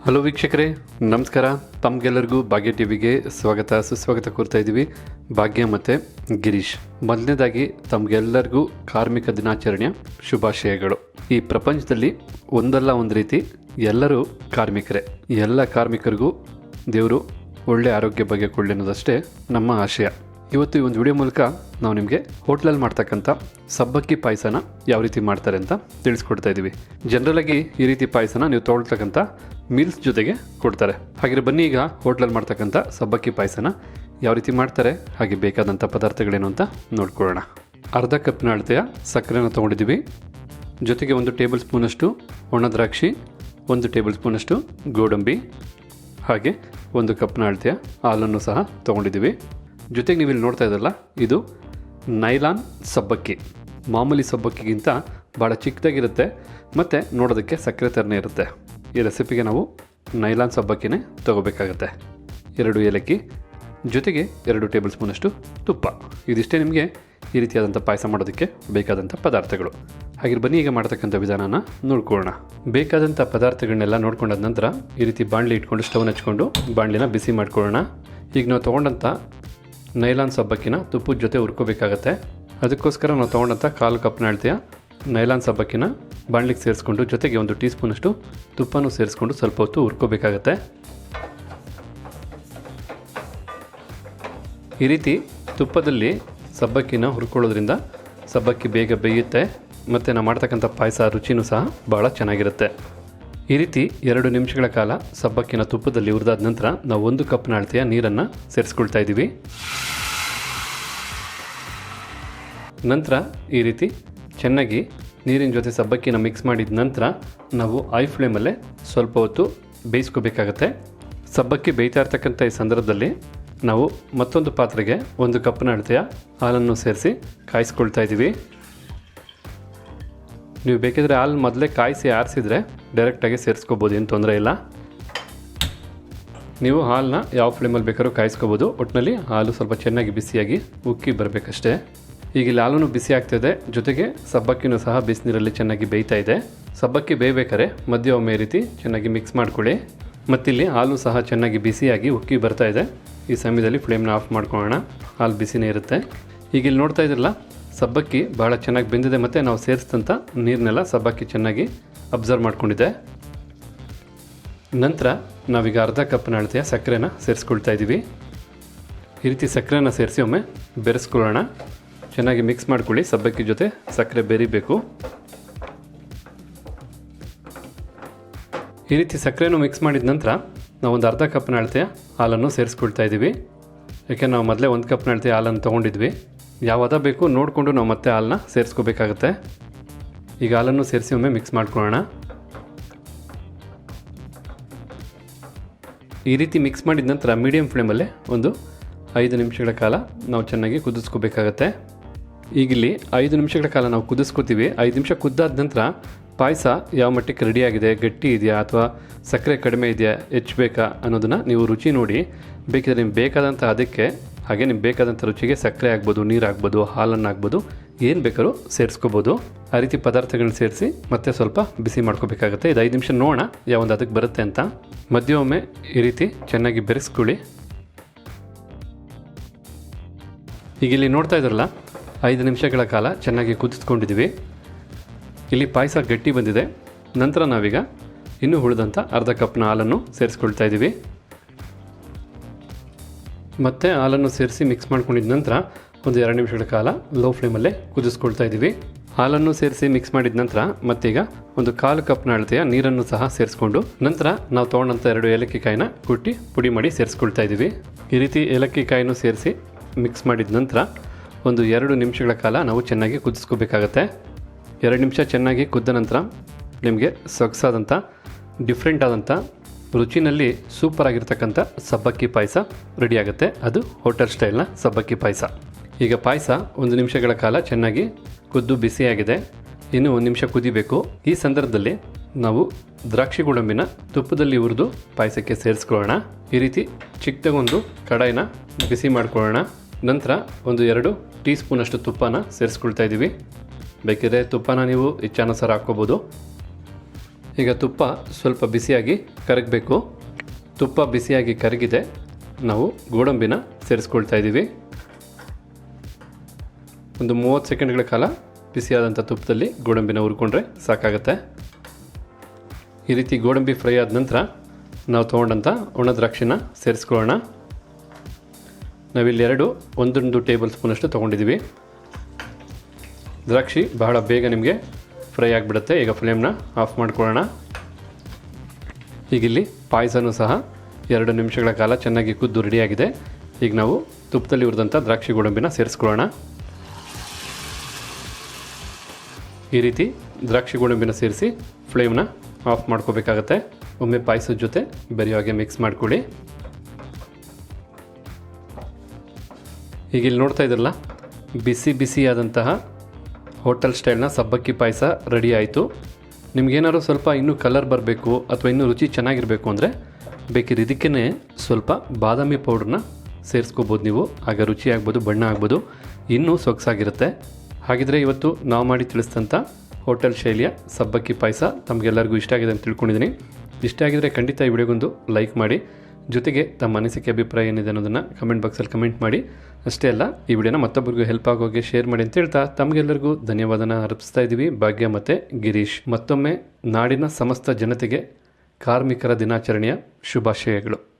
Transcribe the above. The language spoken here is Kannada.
ಹಲೋ ವೀಕ್ಷಕರೇ, ನಮಸ್ಕಾರ. ತಮಗೆಲ್ಲರಿಗೂ ಭಾಗ್ಯ ಟಿವಿಗೆ ಸ್ವಾಗತ ಸುಸ್ವಾಗತ ಕೋರ್ತಾ ಇದ್ದೀವಿ. ಭಾಗ್ಯ ಮತ್ತು ಗಿರೀಶ್. ಮೊದಲನೇದಾಗಿ ತಮಗೆಲ್ಲರಿಗೂ ಕಾರ್ಮಿಕ ದಿನಾಚರಣೆಯ ಶುಭಾಶಯಗಳು. ಈ ಪ್ರಪಂಚದಲ್ಲಿ ಒಂದಲ್ಲ ಒಂದು ರೀತಿ ಎಲ್ಲರೂ ಕಾರ್ಮಿಕರೇ. ಎಲ್ಲ ಕಾರ್ಮಿಕರಿಗೂ ದೇವರು ಒಳ್ಳೆ ಆರೋಗ್ಯ ಬಗ್ಗೆ ಕೊಡಲಿ ಅನ್ನೋದಷ್ಟೇ ನಮ್ಮ ಆಶಯ. ಇವತ್ತು ಈ ಒಂದು ವಿಡಿಯೋ ಮೂಲಕ ನಾವು ನಿಮಗೆ ಹೋಟ್ಲಲ್ಲಿ ಮಾಡ್ತಕ್ಕಂಥ ಸಬ್ಬಕ್ಕಿ ಪಾಯಸನ ಯಾವ ರೀತಿ ಮಾಡ್ತಾರೆ ಅಂತ ತಿಳಿಸ್ಕೊಡ್ತಾ ಇದ್ದೀವಿ. ಜನರಲಾಗಿ ಈ ರೀತಿ ಪಾಯಸನ ನೀವು ತೊಗೊಳ್ತಕ್ಕಂಥ ಮೀಲ್ಸ್ ಜೊತೆಗೆ ಕೊಡ್ತಾರೆ. ಹಾಗೆ ಬನ್ನಿ ಈಗ ಹೋಟ್ಲಲ್ಲಿ ಮಾಡ್ತಕ್ಕಂಥ ಸಬ್ಬಕ್ಕಿ ಪಾಯಸನ ಯಾವ ರೀತಿ ಮಾಡ್ತಾರೆ, ಹಾಗೆ ಬೇಕಾದಂಥ ಪದಾರ್ಥಗಳೇನು ಅಂತ ನೋಡ್ಕೊಳ್ಳೋಣ. ಅರ್ಧ ಕಪ್ನ ಅಳತೆಯ ಸಕ್ಕರೆನ ತೊಗೊಂಡಿದ್ದೀವಿ. ಜೊತೆಗೆ 1 ಟೇಬಲ್ ಸ್ಪೂನಷ್ಟು ಒಣ ದ್ರಾಕ್ಷಿ, 1 ಟೇಬಲ್ ಸ್ಪೂನಷ್ಟು ಗೋಡಂಬಿ, ಹಾಗೆ 1 ಕಪ್ನ ಅಳತೆಯ ಹಾಲನ್ನು ಸಹ ತೊಗೊಂಡಿದ್ದೀವಿ. ಜೊತೆಗೆ ನೀವು ಇಲ್ಲಿ ನೋಡ್ತಾ ಇದ್ದಲ್ಲ, ಇದು ನೈಲಾನ್ ಸಬ್ಬಕ್ಕಿ. ಮಾಮೂಲಿ ಸಬ್ಬಕ್ಕಿಗಿಂತ ಭಾಳ ಚಿಕ್ಕದಾಗಿರುತ್ತೆ ಮತ್ತು ನೋಡೋದಕ್ಕೆ ಸಕ್ಕರೆ ಥರನೇ ಇರುತ್ತೆ. ಈ ರೆಸಿಪಿಗೆ ನಾವು ನೈಲಾನ್ ಸಬ್ಬಕ್ಕಿನೇ ತೊಗೋಬೇಕಾಗತ್ತೆ. 2 ಏಲಕ್ಕಿ, ಜೊತೆಗೆ 2 ಟೇಬಲ್ ಸ್ಪೂನಷ್ಟು ತುಪ್ಪ. ಇದಿಷ್ಟೇ ನಿಮಗೆ ಈ ರೀತಿಯಾದಂಥ ಪಾಯಸ ಮಾಡೋದಕ್ಕೆ ಬೇಕಾದಂಥ ಪದಾರ್ಥಗಳು. ಹಾಗೆ ಬನ್ನಿ ಈಗ ಮಾಡ್ತಕ್ಕಂಥ ವಿಧಾನನ ನೋಡ್ಕೊಳ್ಳೋಣ. ಬೇಕಾದಂಥ ಪದಾರ್ಥಗಳನ್ನೆಲ್ಲ ನೋಡ್ಕೊಂಡಾದ ನಂತರ ಈ ರೀತಿ ಬಾಣಲಿ ಇಟ್ಕೊಂಡು ಸ್ಟವ್ನ ಹಚ್ಕೊಂಡು ಬಾಣಲಿನ ಬಿಸಿ ಮಾಡ್ಕೊಳ್ಳೋಣ. ಈಗ ನಾವು ತೊಗೊಂಡಂಥ ನೈಲಾನ್ ಸಬ್ಬಕ್ಕಿನ ತುಪ್ಪದ ಜೊತೆ ಹುರ್ಕೋಬೇಕಾಗತ್ತೆ. ಅದಕ್ಕೋಸ್ಕರ ನಾವು ತೊಗೊಂಡಂಥ 1/4 ಕಪ್ನ ಅಳತೆಯ ನೈಲಾನ್ ಸಬ್ಬಕ್ಕಿನ ಬಾಣಲಿಗೆ ಸೇರಿಸ್ಕೊಂಡು ಜೊತೆಗೆ 1 ಟೀ ಸ್ಪೂನಷ್ಟು ತುಪ್ಪನೂ ಸೇರಿಸ್ಕೊಂಡು ಸ್ವಲ್ಪ ಹೊತ್ತು ಹುರ್ಕೋಬೇಕಾಗತ್ತೆ. ಈ ರೀತಿ ತುಪ್ಪದಲ್ಲಿ ಸಬ್ಬಕ್ಕಿನ ಹುರ್ಕೊಳ್ಳೋದ್ರಿಂದ ಸಬ್ಬಕ್ಕಿ ಬೇಗ ಬೇಯುತ್ತೆ ಮತ್ತು ನಾವು ಮಾಡ್ತಕ್ಕಂಥ ಪಾಯಸ ರುಚಿನೂ ಸಹ ಭಾಳ ಚೆನ್ನಾಗಿರುತ್ತೆ. ಈ ರೀತಿ 2 ನಿಮಿಷಗಳ ಕಾಲ ಸಬ್ಬಕ್ಕಿನ ತುಪ್ಪದಲ್ಲಿ ಹುರಿದಾದ ನಂತರ ನಾವು 1 ಕಪ್ನ ಅಳತೆಯ ನೀರನ್ನು ಸೇರಿಸ್ಕೊಳ್ತಾ ಇದ್ದೀವಿ. ನಂತರ ಈ ರೀತಿ ಚೆನ್ನಾಗಿ ನೀರಿನ ಜೊತೆ ಸಬ್ಬಕ್ಕಿನ ಮಿಕ್ಸ್ ಮಾಡಿದ ನಂತರ ನಾವು ಐ ಫ್ಲೇಮಲ್ಲೇ ಸ್ವಲ್ಪ ಹೊತ್ತು ಬೇಯಿಸ್ಕೋಬೇಕಾಗತ್ತೆ. ಸಬ್ಬಕ್ಕಿ ಬೇಯ್ತಾ ಇರ್ತಕ್ಕಂಥ ಈ ಸಂದರ್ಭದಲ್ಲಿ ನಾವು ಮತ್ತೊಂದು ಪಾತ್ರೆಗೆ 1 ಕಪ್ನ ಅಳತೆಯ ಹಾಲನ್ನು ಸೇರಿಸಿ ಕಾಯಿಸ್ಕೊಳ್ತಾ ಇದ್ದೀವಿ. ನೀವು ಬೇಕಿದ್ರೆ ಹಾಲು ಮೊದಲೇ ಕಾಯಿಸಿ ಆರಿಸಿದ್ರೆ ಡೈರೆಕ್ಟಾಗಿ ಸೇರಿಸ್ಕೋಬೋದು, ಏನು ತೊಂದರೆ ಇಲ್ಲ. ನೀವು ಹಾಲನ್ನ ಯಾವ ಫ್ಲೇಮಲ್ಲಿ ಬೇಕಾದ್ರೂ ಕಾಯಿಸ್ಕೋಬೋದು. ಒಟ್ಟಿನಲ್ಲಿ ಹಾಲು ಸ್ವಲ್ಪ ಚೆನ್ನಾಗಿ ಬಿಸಿಯಾಗಿ ಉಕ್ಕಿ ಬರಬೇಕಷ್ಟೇ. ಈಗ ಇಲ್ಲಿ ಹಾಲೂ ಬಿಸಿ ಆಗ್ತಾಯಿದೆ, ಜೊತೆಗೆ ಸಬ್ಬಕ್ಕಿನೂ ಸಹ ಬಿಸಿನೀರಲ್ಲಿ ಚೆನ್ನಾಗಿ ಬೇಯ್ತಾ ಇದೆ. ಸಬ್ಬಕ್ಕಿ ಬೇಯಬೇಕಾದ್ರೆ ಮಧ್ಯ ಒಮ್ಮೆ ಈ ರೀತಿ ಚೆನ್ನಾಗಿ ಮಿಕ್ಸ್ ಮಾಡ್ಕೊಳ್ಳಿ. ಮತ್ತಿಲ್ಲಿ ಹಾಲು ಸಹ ಚೆನ್ನಾಗಿ ಬಿಸಿಯಾಗಿ ಉಕ್ಕಿ ಬರ್ತಾ ಇದೆ. ಈ ಸಮಯದಲ್ಲಿ ಫ್ಲೇಮ್ನ ಆಫ್ ಮಾಡ್ಕೊಳ್ಳೋಣ. ಹಾಲು ಬಿಸಿನೇ ಇರುತ್ತೆ. ಈಗ ಇಲ್ಲಿ ನೋಡ್ತಾ ಇದ್ರಲ್ಲ, ಸಬ್ಬಕ್ಕಿ ಭಾಳ ಚೆನ್ನಾಗಿ ಬೆಂದಿದೆ ಮತ್ತು ನಾವು ಸೇರಿಸಿದಂಥ ನೀರನ್ನೆಲ್ಲ ಸಬ್ಬಕ್ಕಿ ಚೆನ್ನಾಗಿ ಅಬ್ಸರ್ವ್ ಮಾಡ್ಕೊಂಡಿದೆ. ನಂತರ ನಾವೀಗ ಅರ್ಧ ಕಪ್ನ ಅಳತೆಯ ಸಕ್ಕರೆನ ಸೇರಿಸ್ಕೊಳ್ತಾ ಇದ್ದೀವಿ. ಈ ರೀತಿ ಸಕ್ಕರೆನ ಸೇರಿಸಿ ಒಮ್ಮೆ ಬೆರೆಸ್ಕೊಳ್ಳೋಣ. ಚೆನ್ನಾಗಿ ಮಿಕ್ಸ್ ಮಾಡ್ಕೊಳ್ಳಿ. ಸಬ್ಬಕ್ಕಿ ಜೊತೆ ಸಕ್ಕರೆ ಬೆರಿಬೇಕು. ಈ ರೀತಿ ಸಕ್ಕರೆನೂ ಮಿಕ್ಸ್ ಮಾಡಿದ ನಂತರ ನಾವು 1 ಅರ್ಧ ಕಪ್ನ ಅಳತೆಯ ಹಾಲನ್ನು ಸೇರಿಸ್ಕೊಳ್ತಾ ಇದ್ದೀವಿ. ಯಾಕೆ ನಾವು ಮೊದಲೇ 1 ಕಪ್ನ ಅಳತೆಯ ಹಾಲನ್ನು ತೊಗೊಂಡಿದ್ವಿ. ಯಾವಾಗ ಬೇಕು ನೋಡಿಕೊಂಡು ನಾವು ಮತ್ತೆ ಹಾಲನ್ನ ಸೇರಿಸ್ಕೋಬೇಕಾಗತ್ತೆ. ಈಗ ಹಾಲನ್ನು ಸೇರಿಸಿ ಒಮ್ಮೆ ಮಿಕ್ಸ್ ಮಾಡ್ಕೊಳ್ಳೋಣ. ಈ ರೀತಿ ಮಿಕ್ಸ್ ಮಾಡಿದ ನಂತರ ಮೀಡಿಯಮ್ ಫ್ಲೇಮಲ್ಲೇ 5 ನಿಮಿಷಗಳ ಕಾಲ ನಾವು ಚೆನ್ನಾಗಿ ಕುದಿಸ್ಕೋಬೇಕಾಗತ್ತೆ. ಈಗಿಲ್ಲಿ 5 ನಿಮಿಷಗಳ ಕಾಲ ನಾವು ಕುದಿಸ್ಕೋತೀವಿ. 5 ನಿಮಿಷ ಕುದ್ದಾದ ನಂತರ ಪಾಯಸ ಯಾವ ಮಟ್ಟಕ್ಕೆ ರೆಡಿಯಾಗಿದೆ, ಗಟ್ಟಿ ಇದೆಯಾ ಅಥವಾ ಸಕ್ಕರೆ ಕಡಿಮೆ ಇದೆಯಾ, ಹೆಚ್ಚಬೇಕಾ ಅನ್ನೋದನ್ನು ನೀವು ರುಚಿ ನೋಡಿ. ಬೇಕಿದ್ರೆ ನಿಮ್ಗೆ ಬೇಕಾದಂಥ ಅದಕ್ಕೆ ಹಾಗೆ ನಿಮ್ಗೆ ಬೇಕಾದಂಥ ರುಚಿಗೆ ಸಕ್ಕರೆ ಆಗ್ಬೋದು, ನೀರು ಆಗ್ಬೋದು, ಹಾಲನ್ನು ಆಗ್ಬೋದು, ಏನು ಬೇಕಾದ್ರೂ ಸೇರಿಸ್ಕೋಬೋದು. ಆ ರೀತಿ ಪದಾರ್ಥಗಳನ್ನ ಸೇರಿಸಿ ಮತ್ತೆ ಸ್ವಲ್ಪ ಬಿಸಿ ಮಾಡ್ಕೋಬೇಕಾಗತ್ತೆ. ಇದು 5 ನಿಮಿಷ ನೋಡೋಣ ಯಾವೊಂದು ಅದಕ್ಕೆ ಬರುತ್ತೆ ಅಂತ. ಮಧ್ಯ ಒಮ್ಮೆ ಈ ರೀತಿ ಚೆನ್ನಾಗಿ ಬೆರೆಸ್ಕೊಳ್ಳಿ. ಈಗ ಇಲ್ಲಿ ನೋಡ್ತಾ ಇದ್ರಲ್ಲ, 5 ನಿಮಿಷಗಳ ಕಾಲ ಚೆನ್ನಾಗಿ ಕುದಿಸ್ಕೊಂಡಿದ್ದೀವಿ. ಇಲ್ಲಿ ಪಾಯಸ ಗಟ್ಟಿ ಬಂದಿದೆ. ನಂತರ ನಾವೀಗ ಇನ್ನೂ ಉಳಿದಂಥ ಅರ್ಧ ಕಪ್ನ ಹಾಲನ್ನು ಸೇರಿಸ್ಕೊಳ್ತಾ ಇದ್ದೀವಿ. ಮತ್ತು ಹಾಲನ್ನು ಸೇರಿಸಿ ಮಿಕ್ಸ್ ಮಾಡ್ಕೊಂಡಿದ್ದ ನಂತರ 2 ನಿಮಿಷಗಳ ಕಾಲ ಲೋ ಫ್ಲೇಮಲ್ಲೇ ಕುದಿಸ್ಕೊಳ್ತಾ ಇದ್ದೀವಿ. ಹಾಲನ್ನು ಸೇರಿಸಿ ಮಿಕ್ಸ್ ಮಾಡಿದ ನಂತರ ಮತ್ತೀಗ 1/4 ಕಪ್ನ ಅಳತೆಯ ನೀರನ್ನು ಸಹ ಸೇರಿಸ್ಕೊಂಡು ನಂತರ ನಾವು ತೊಗೊಂಡಂಥ 2 ಏಲಕ್ಕಿ ಕಾಯಿನ ಕುಟ್ಟಿ ಪುಡಿ ಮಾಡಿ ಸೇರಿಸ್ಕೊಳ್ತಾ ಇದ್ದೀವಿ. ಈ ರೀತಿ ಏಲಕ್ಕಿ ಕಾಯಿನೂ ಸೇರಿಸಿ ಮಿಕ್ಸ್ ಮಾಡಿದ ನಂತರ 2 ನಿಮಿಷಗಳ ಕಾಲ ನಾವು ಚೆನ್ನಾಗಿ ಕುದಿಸ್ಕೋಬೇಕಾಗತ್ತೆ. 2 ನಿಮಿಷ ಚೆನ್ನಾಗಿ ಕುದ್ದ ನಂತರ ನಿಮಗೆ ಸೊಗಸಾದಂಥ ಡಿಫ್ರೆಂಟ್ ಆದಂಥ ರುಚಿನಲ್ಲಿ ಸೂಪರ್ ಆಗಿರ್ತಕ್ಕಂಥ ಸಬ್ಬಕ್ಕಿ ಪಾಯಸ ರೆಡಿಯಾಗುತ್ತೆ. ಅದು ಹೋಟೆಲ್ ಸ್ಟೈಲ್ನ ಸಬ್ಬಕ್ಕಿ ಪಾಯಸ. ಈಗ ಪಾಯಸ 1 ನಿಮಿಷಗಳ ಕಾಲ ಚೆನ್ನಾಗಿ ಕುದ್ದು ಬಿಸಿಯಾಗಿದೆ. ಇನ್ನು 1 ನಿಮಿಷ ಕುದಿಬೇಕು. ಈ ಸಂದರ್ಭದಲ್ಲಿ ನಾವು ದ್ರಾಕ್ಷಿ ಗೋಡಂಬಿನ ತುಪ್ಪದಲ್ಲಿ ಹುರಿದು ಪಾಯಸಕ್ಕೆ ಸೇರಿಸ್ಕೊಳ್ಳೋಣ. ಈ ರೀತಿ ಚಿಕ್ಕದಾಗೊಂದು ಕಡಾಯಿನ ಬಿಸಿ ಮಾಡ್ಕೊಳ್ಳೋಣ. ನಂತರ 2 ಟೀ ಸ್ಪೂನಷ್ಟು ತುಪ್ಪನ ಸೇರಿಸ್ಕೊಳ್ತಾ ಇದ್ದೀವಿ. ಬೇಕಿದ್ರೆ ತುಪ್ಪನ ನೀವು ಇಚ್ಛಾನುಸಾರ ಹಾಕ್ಕೋಬೋದು. ಈಗ ತುಪ್ಪ ಸ್ವಲ್ಪ ಬಿಸಿಯಾಗಿ ಕರಗಬೇಕು. ತುಪ್ಪ ಬಿಸಿಯಾಗಿ ಕರಗಿದೆ. ನಾವು ಗೋಡಂಬಿನ ಸೇರಿಸ್ಕೊಳ್ತಾ ಇದ್ದೀವಿ. ಒಂದು 30 ಸೆಕೆಂಡ್ಗಳ ಕಾಲ ಬಿಸಿಯಾದಂಥ ತುಪ್ಪದಲ್ಲಿ ಗೋಡಂಬಿನ ಹುರ್ಕೊಂಡ್ರೆ ಸಾಕಾಗತ್ತೆ. ಈ ರೀತಿ ಗೋಡಂಬಿ ಫ್ರೈ ಆದ ನಂತರ ನಾವು ತೊಗೊಂಡಂಥ ಒಣ ದ್ರಾಕ್ಷಿನ ಸೇರಿಸ್ಕೊಳ್ಳೋಣ. ನಾವಿಲ್ಲಿ 1 ಟೇಬಲ್ ಸ್ಪೂನಷ್ಟು ತೊಗೊಂಡಿದ್ದೀವಿ. ದ್ರಾಕ್ಷಿ ಬಹಳ ಬೇಗ ನಿಮಗೆ ಫ್ರೈ ಆಗಿಬಿಡುತ್ತೆ. ಈಗ ಫ್ಲೇಮ್ನ ಆಫ್ ಮಾಡ್ಕೊಳ್ಳೋಣ. ಈಗಿಲ್ಲಿ ಪಾಯಸನೂ ಸಹ 2 ನಿಮಿಷಗಳ ಕಾಲ ಚೆನ್ನಾಗಿ ಕುದ್ದು ರೆಡಿಯಾಗಿದೆ. ಈಗ ನಾವು ತುಪ್ಪದಲ್ಲಿ ಹುರಿದಂಥ ದ್ರಾಕ್ಷಿ ಗೋಡಂಬಿನ ಸೇರಿಸ್ಕೊಳ್ಳೋಣ. ಈ ರೀತಿ ದ್ರಾಕ್ಷಿ ಗೋಡಂಬಿನ ಸೇರಿಸಿ ಫ್ಲೇಮ್ನ ಆಫ್ ಮಾಡ್ಕೋಬೇಕಾಗತ್ತೆ. ಒಮ್ಮೆ ಪಾಯಸದ ಜೊತೆ ಬೆರೆಯೋ ಹಾಗೆ ಮಿಕ್ಸ್ ಮಾಡ್ಕೊಳ್ಳಿ. ಈಗ ಇಲ್ಲಿ ನೋಡ್ತಾ ಇದ್ರಲ್ಲ, ಬಿಸಿಯಾದಂತಹ ಹೋಟೆಲ್ ಸ್ಟೈಲ್ನ ಸಬ್ಬಕ್ಕಿ ಪಾಯಸ ರೆಡಿ ಆಯಿತು. ನಿಮಗೇನಾದ್ರು ಸ್ವಲ್ಪ ಇನ್ನೂ ಕಲರ್ ಬರಬೇಕು ಅಥವಾ ಇನ್ನೂ ರುಚಿ ಚೆನ್ನಾಗಿರಬೇಕು ಅಂದರೆ ಬೇಕಿದ್ರೆ ಇದಕ್ಕೇ ಸ್ವಲ್ಪ ಬಾದಾಮಿ ಪೌಡ್ರನ್ನ ಸೇರಿಸ್ಕೋಬೋದು ನೀವು. ಆಗ ರುಚಿ ಆಗ್ಬೋದು, ಬಣ್ಣ ಆಗ್ಬೋದು, ಇನ್ನೂ ಸೊಗಸಾಗಿರುತ್ತೆ. ಹಾಗಿದ್ರೆ ಇವತ್ತು ನಾವು ಮಾಡಿ ತಿಳಿಸಿದಂಥ ಹೋಟೆಲ್ ಶೈಲಿಯ ಸಬ್ಬಕ್ಕಿ ಪಾಯಸ ತಮಗೆಲ್ಲರಿಗೂ ಇಷ್ಟ ಆಗಿದೆ ಅಂತ ತಿಳ್ಕೊಂಡಿದ್ದೀನಿ. ಇಷ್ಟ ಆಗಿದರೆ ಖಂಡಿತ ಈ ವಿಡಿಯೋಗೊಂದು ಲೈಕ್ ಮಾಡಿ. ಜೊತೆಗೆ ತಮ್ಮ ಅನಿಸಿಕೆ ಅಭಿಪ್ರಾಯ ಏನಿದೆ ಅನ್ನೋದನ್ನು ಕಮೆಂಟ್ ಬಾಕ್ಸಲ್ಲಿ ಕಮೆಂಟ್ ಮಾಡಿ. ಅಷ್ಟೇ ಅಲ್ಲ, ಈ ವಿಡಿಯೋನ ಮತ್ತೊಬ್ಬರಿಗೂ ಹೆಲ್ಪ್ ಆಗೋಗೆ ಶೇರ್ ಮಾಡಿ ಅಂತ ಹೇಳ್ತಾ ತಮಗೆಲ್ಲರಿಗೂ ಧನ್ಯವಾದನ ಅರ್ಪಿಸ್ತಾ ಇದ್ದೀವಿ. ಭಾಗ್ಯ ಮತ್ತು ಗಿರೀಶ್. ಮತ್ತೊಮ್ಮೆ ನಾಡಿನ ಸಮಸ್ತ ಜನತೆಗೆ ಕಾರ್ಮಿಕರ ದಿನಾಚರಣೆಯ ಶುಭಾಶಯಗಳು.